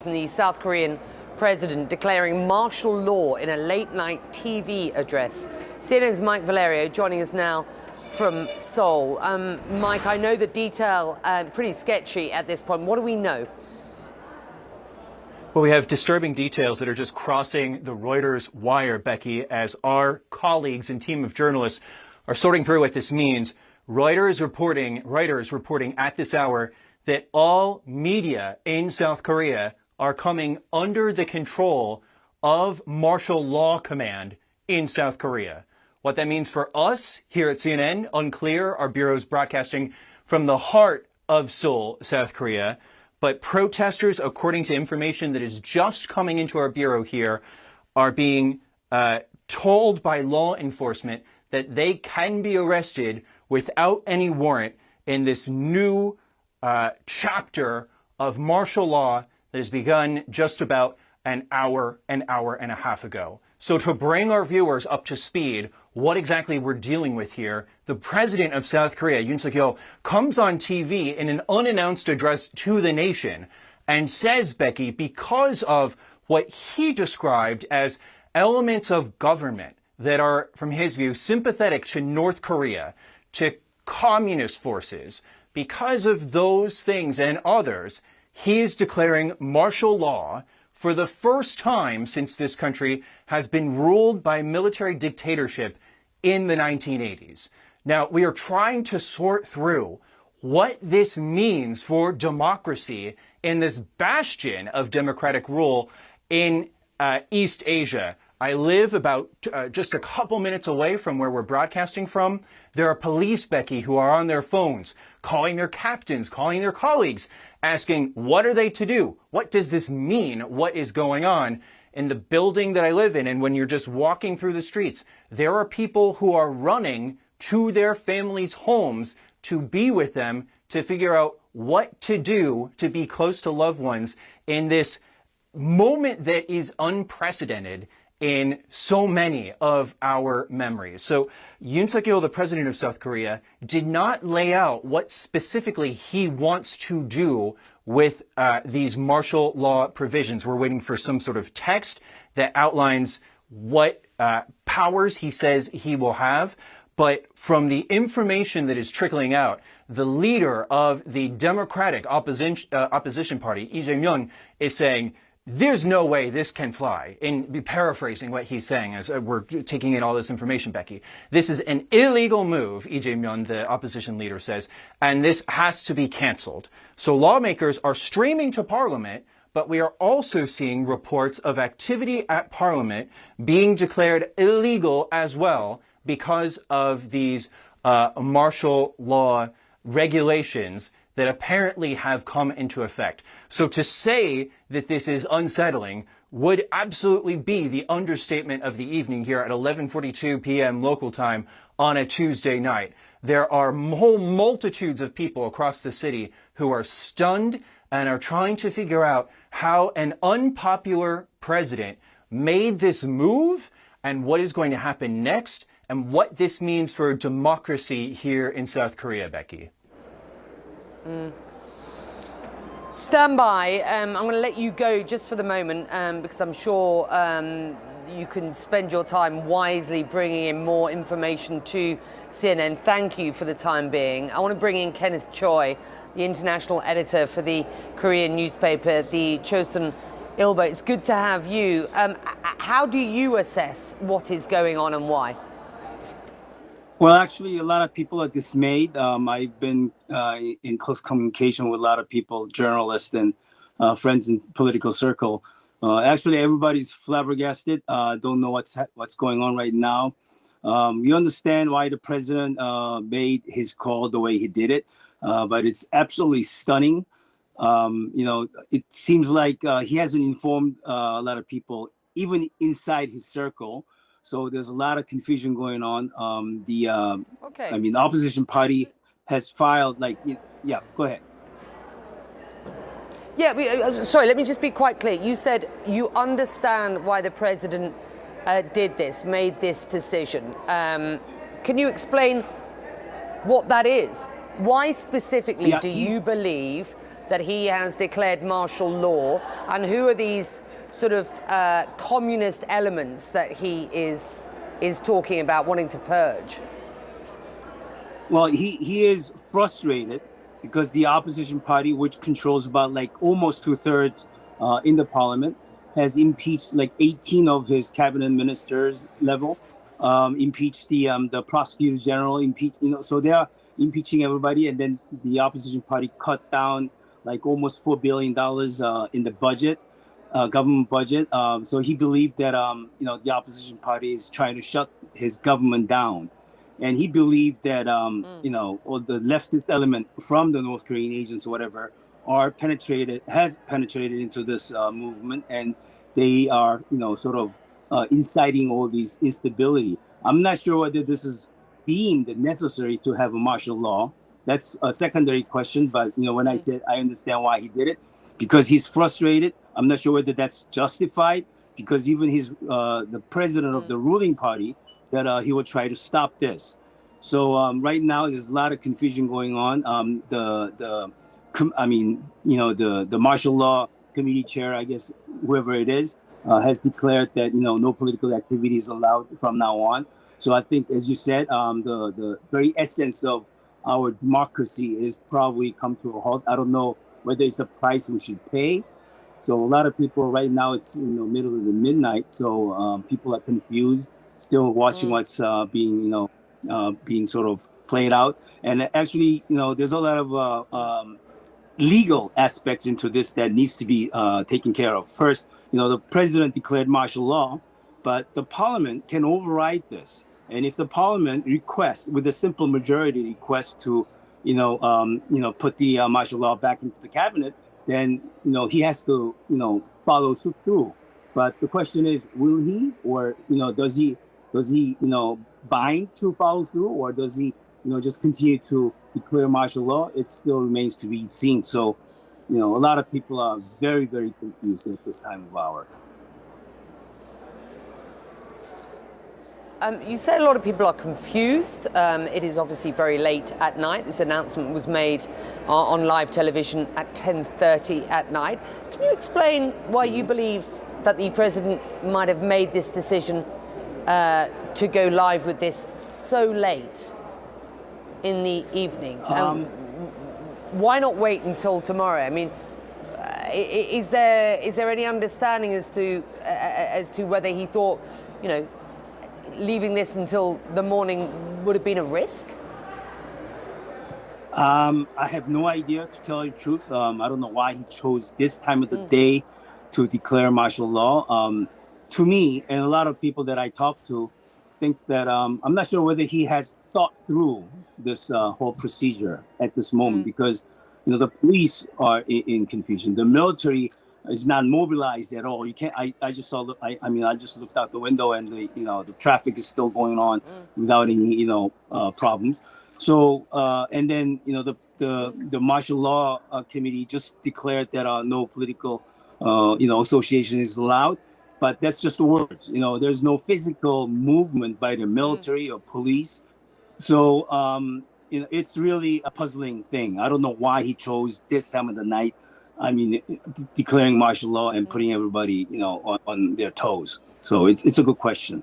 and the South Korean president declaring martial law in a late-night TV address. CNN's Mike Valerio joining us now from Seoul. Mike, I know the detail pretty sketchy at this point. What do we know? Well, we have disturbing details that are just crossing the Reuters wire, Becky, as our colleagues and team of journalists are sorting through what this means. Reuters reporting at this hour that all media in South Korea are coming under the control of martial law command in South Korea. What that means for us here at CNN, unclear. Our bureau's broadcasting from the heart of Seoul, South Korea. But protesters, according to information that is just coming into our bureau here, are being told by law enforcement that they can be arrested without any warrant in this new chapter of martial law that has begun just about an hour and a half ago. So to bring our viewers up to speed, what exactly we're dealing with here, the president of South Korea, Yoon Suk-yeol, comes on TV in an unannounced address to the nation and says, Becky, because of what he described as elements of government that are, from his view, sympathetic to North Korea, to communist forces, because of those things and others, he is declaring martial law for the first time since this country has been ruled by military dictatorship in the 1980s. Now, we are trying to sort through what this means for democracy in this bastion of democratic rule in East Asia. I live about just a couple minutes away from where we're broadcasting from. There are police, Becky, who are on their phones, calling their captains, calling their colleagues, asking, what are they to do? What does this mean? What is going on in the building that I live in? And when you're just walking through the streets, there are people who are running to their families' homes to be with them, to figure out what to do to be close to loved ones in this moment that is unprecedented in so many of our memories. So Yoon Suk-yeol, the president of South Korea, did not lay out what specifically he wants to do with these martial law provisions. We're waiting for some sort of text that outlines what powers he says he will have. But from the information that is trickling out, the leader of the Democratic opposition party, Lee Jae-myung, is saying, there's no way this can fly. And paraphrasing what he's saying as we're taking in all this information, Becky. This is an illegal move, Lee Jae-myung, the opposition leader, says, and this has to be canceled. So lawmakers are streaming to Parliament, but we are also seeing reports of activity at Parliament being declared illegal as well because of these martial law regulations that apparently have come into effect. So to say that this is unsettling would absolutely be the understatement of the evening here at 11:42 p.m. local time on a Tuesday night. There are whole multitudes of people across the city who are stunned and are trying to figure out how an unpopular president made this move and what is going to happen next and what this means for democracy here in South Korea, Becky. Stand by. I'm going to let you go just for the moment because I'm sure you can spend your time wisely bringing in more information to CNN. Thank you for the time being. I want to bring in Kenneth Choi, the international editor for the Korean newspaper, the Chosun Ilbo. It's good to have you. How do you assess what is going on and why? Well, actually, a lot of people are dismayed. I've been in close communication with a lot of people, journalists and friends in political circle. Actually, everybody's flabbergasted. Don't know what's going on right now. We understand why the president made his call the way he did it, but it's absolutely stunning. It seems like he hasn't informed a lot of people, even inside his circle. So there's a lot of confusion going on. The opposition party has filed yeah, go ahead. Yeah, sorry, let me just be quite clear. You said you understand why the president did this, made this decision. Can you explain what that is? Why specifically do you believe that he has declared martial law, and who are these sort of communist elements that he is talking about wanting to purge? Well, he is frustrated because the opposition party, which controls about like almost 2/3 in the parliament, has impeached like 18 of his cabinet ministers level, impeached the prosecutor general, so they are impeaching everybody, and then the opposition party cut down like almost $4 billion in the budget, government budget. So he believed that the opposition party is trying to shut his government down. And he believed that or the leftist element from the North Korean agents or whatever has penetrated into this movement, and they are sort of inciting all these instability. I'm not sure whether this is deemed necessary to have a martial law. That's a secondary question, but when I said I understand why he did it, because he's frustrated. I'm not sure whether that's justified, because even the president of the ruling party said he would try to stop this. So right now there's a lot of confusion going on. The martial law committee chair, I guess whoever it is, has declared that no political activity is allowed from now on. So I think, as you said, the very essence of our democracy is probably come to a halt. I don't know whether it's a price we should pay. So a lot of people right now, it's middle of the midnight, so people are confused, still watching what's being sort of played out. And actually, there's a lot of legal aspects into this that needs to be taken care of. First, the president declared martial law, but the parliament can override this. And if the parliament requests, with a simple majority request to, put the martial law back into the cabinet, then he has to follow through. But the question is, will he, or does he bind to follow through, or does he just continue to declare martial law? It still remains to be seen. So a lot of people are very, very confused at this time of hour. You say a lot of people are confused. It is obviously very late at night. This announcement was made on live television at 10:30 at night. Can you explain why you believe that the president might have made this decision to go live with this so late in the evening? Why not wait until tomorrow? I mean, is there any understanding as to whether he thought, leaving this until the morning would have been a risk? I have no idea, to tell you the truth. I don't know why he chose this time of the day to declare martial law. To me, and a lot of people that I talk to, think that I'm not sure whether he has thought through this whole procedure at this moment, because the police are in confusion. The military is not mobilized at all. You can't. I just saw. I just looked out the window, and the traffic is still going on without any problems. So and then the martial law committee just declared that no political association is allowed. But that's just words. There's no physical movement by the military or police. So it's really a puzzling thing. I don't know why he chose this time of the night. I mean, declaring martial law and putting everybody, on their toes. So it's a good question.